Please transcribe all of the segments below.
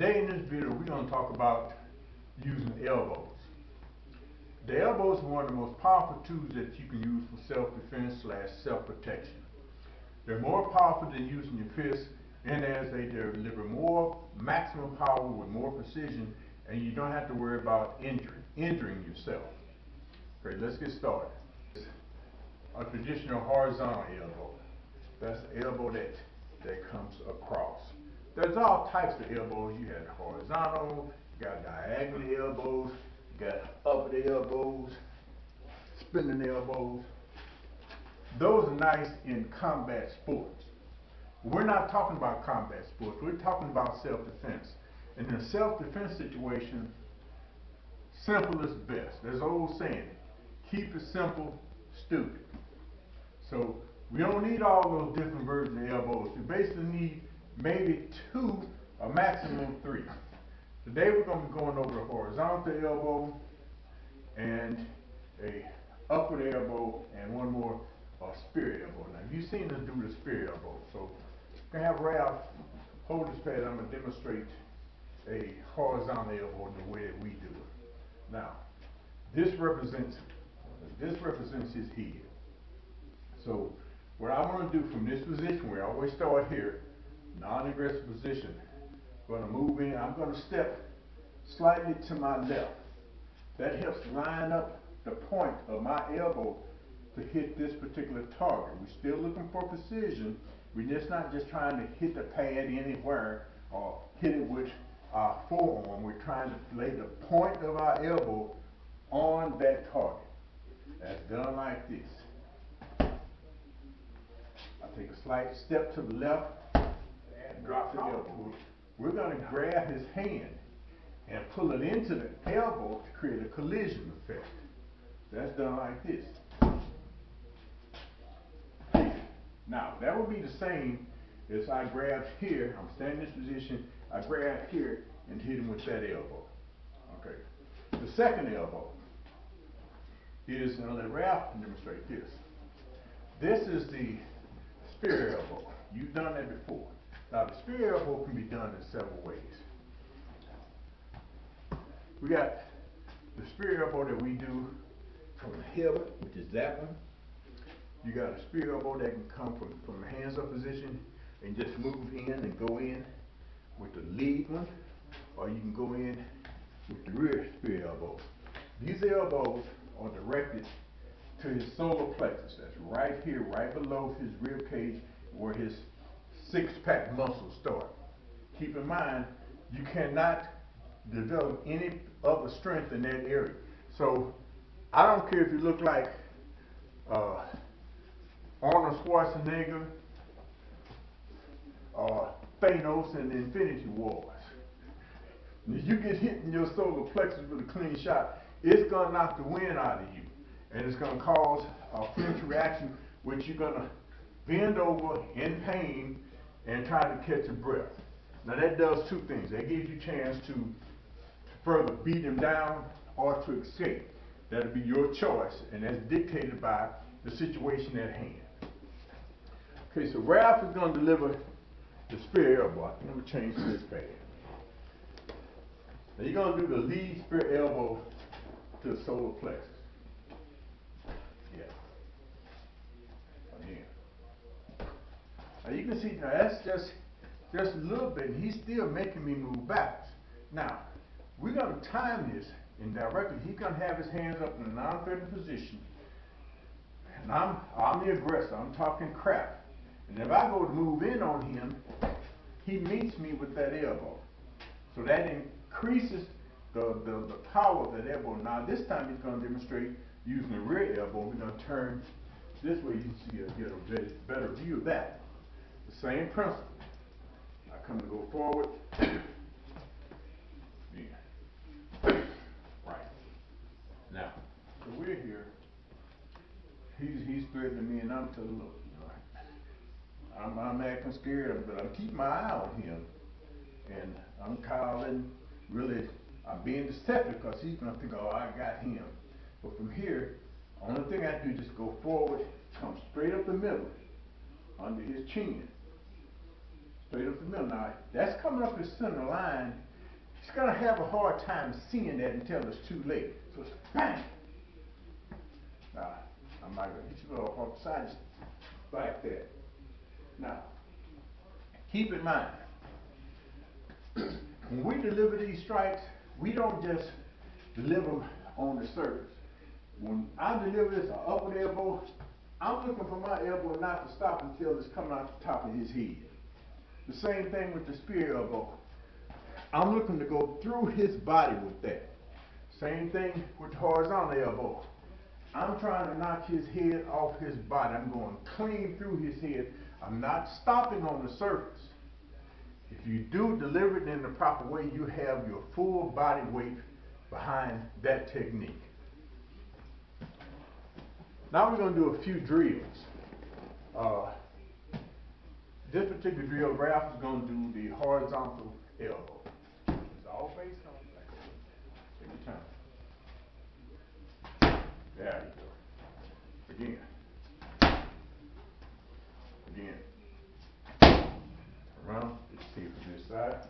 Today in this video, we're going to talk about using elbows. The elbows are one of the most powerful tools that you can use for self-defense / self-protection. They're more powerful than using your fists, and as they deliver more maximum power with more precision, and you don't have to worry about injuring yourself. Okay, let's get started. A traditional horizontal elbow. That's the elbow that comes across. There's all types of elbows. You have horizontal, you got diagonal elbows, you got upward elbows, spinning elbows. Those are nice in combat sports. We're not talking about combat sports. We're talking about self-defense. And in a self-defense situation, simple is best. There's an old saying, keep it simple, stupid. So we don't need all those different versions of elbows. We basically need maybe 2, a maximum of 3. Today we're going to be going over a horizontal elbow and a upward elbow and one more spear elbow. Now you've seen us do the spear elbow, so I'm going to have Ralph hold this pad. I'm going to demonstrate a horizontal elbow the way that we do it. Now this represents his head. So what I want to do from this position, we always start here, non-aggressive position. I'm going to move in. I'm going to step slightly to my left. That helps line up the point of my elbow to hit this particular target. We're still looking for precision. We're just not just trying to hit the pad anywhere or hit it with our forearm. We're trying to lay the point of our elbow on that target. That's done like this. I take a slight step to the left and drop the elbow. We're going to grab his hand and pull it into the elbow to create a collision effect. That's done like this. Now, that would be the same as I grabbed here. I'm standing in this position. I grab here and hit him with that elbow. Okay. The second elbow is, and I'll let Ralph demonstrate this. This is the spear elbow. You've done that before. Now the spear elbow can be done in several ways. We got the spear elbow that we do from the hip, which is that one. You got a spear elbow that can come from the hands up position and just move in and go in with the lead one, or you can go in with the rear spear elbow. These elbows are directed to his solar plexus. That's right here, right below his rib cage, where his six-pack muscles start. Keep in mind, you cannot develop any other strength in that area. So I don't care if you look like Arnold Schwarzenegger or Thanos in the Infinity Wars. If you get hit in your solar plexus with a clean shot, it's going to knock the wind out of you. And it's going to cause a flinch reaction, which you're going to bend over in pain and try to catch your breath. Now that does 2 things. That gives you a chance to further beat him down or to escape. That'll be your choice, and that's dictated by the situation at hand. Okay, so Ralph is going to deliver the spear elbow. Let me change this pad. Now you're going to do the lead spear elbow to the solar plexus. Yeah. Again. Now you can see now that's just a little bit, and he's still making me move backwards. Now, we're going to time this indirectly. He's going to have his hands up in a non-threatening position. And I'm the aggressor. I'm talking crap. And if I go to move in on him, he meets me with that elbow. So that increases the power of that elbow. Now this time he's going to demonstrate using the rear elbow. We're going to turn this way. You can see get a better view of that. The same principle. I come to go forward. Yeah. Right. Now, so we're here. He's threatening me, and I'm telling him, look, I'm acting scared, but I'm keeping my eye on him, and I'm calling. Really, I'm being deceptive because he's gonna think, oh, I got him. But from here, only thing I do is just go forward, come straight up the middle, under his chin. Straight up the middle. Now, that's coming up his center line He's going to have a hard time seeing that until it's too late. So it's bang. Now, I'm not going to hit you off the side, just like that. Now, keep in mind, when we deliver these strikes, we don't just deliver them on the surface. When I deliver this upward elbow, I'm looking for my elbow not to stop until it's coming out the top of his head. The same thing with the spear elbow. I'm looking to go through his body with that. Same thing with the horizontal elbow. I'm trying to knock his head off his body. I'm going clean through his head. I'm not stopping on the surface. If you do deliver it in the proper way, you have your full body weight behind that technique. Now we're going to do a few drills. This particular drill, Ralph is going to do the horizontal elbow. It's all based on that. Take your time. There you go. Again. Again. Around. Let's see from this side.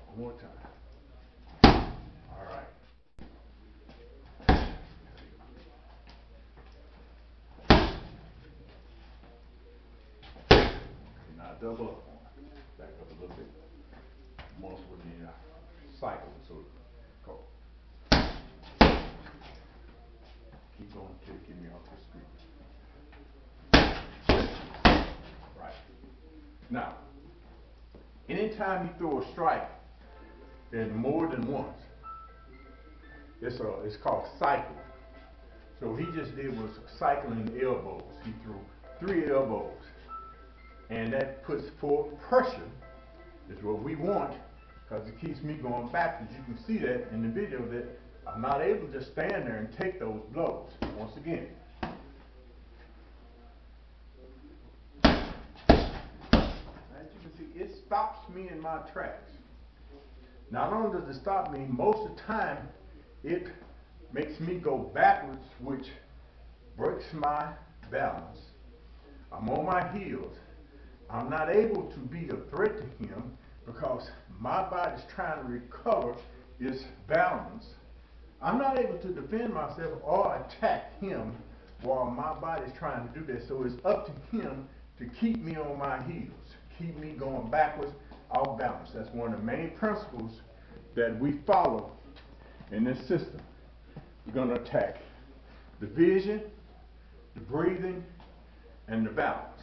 One more time. All right. Now double up on it. Back up a little bit. Muscle with the cycle, so go. Keep going until you get me off the screen. Right. Now, anytime you throw a strike, there's more than once. It's called cycle. So what he just did was cycling elbows. He threw 3 elbows. And that puts forward pressure, is what we want, because it keeps me going backwards. You can see that in the video that I'm not able to just stand there and take those blows. Once again. As you can see, it stops me in my tracks. Not only does it stop me, most of the time it makes me go backwards, which breaks my balance. I'm on my heels. I'm not able to be a threat to him because my body's trying to recover its balance. I'm not able to defend myself or attack him while my body's trying to do that. So it's up to him to keep me on my heels, keep me going backwards, off balance. That's one of the main principles that we follow in this system. We're going to attack the vision, the breathing, and the balance.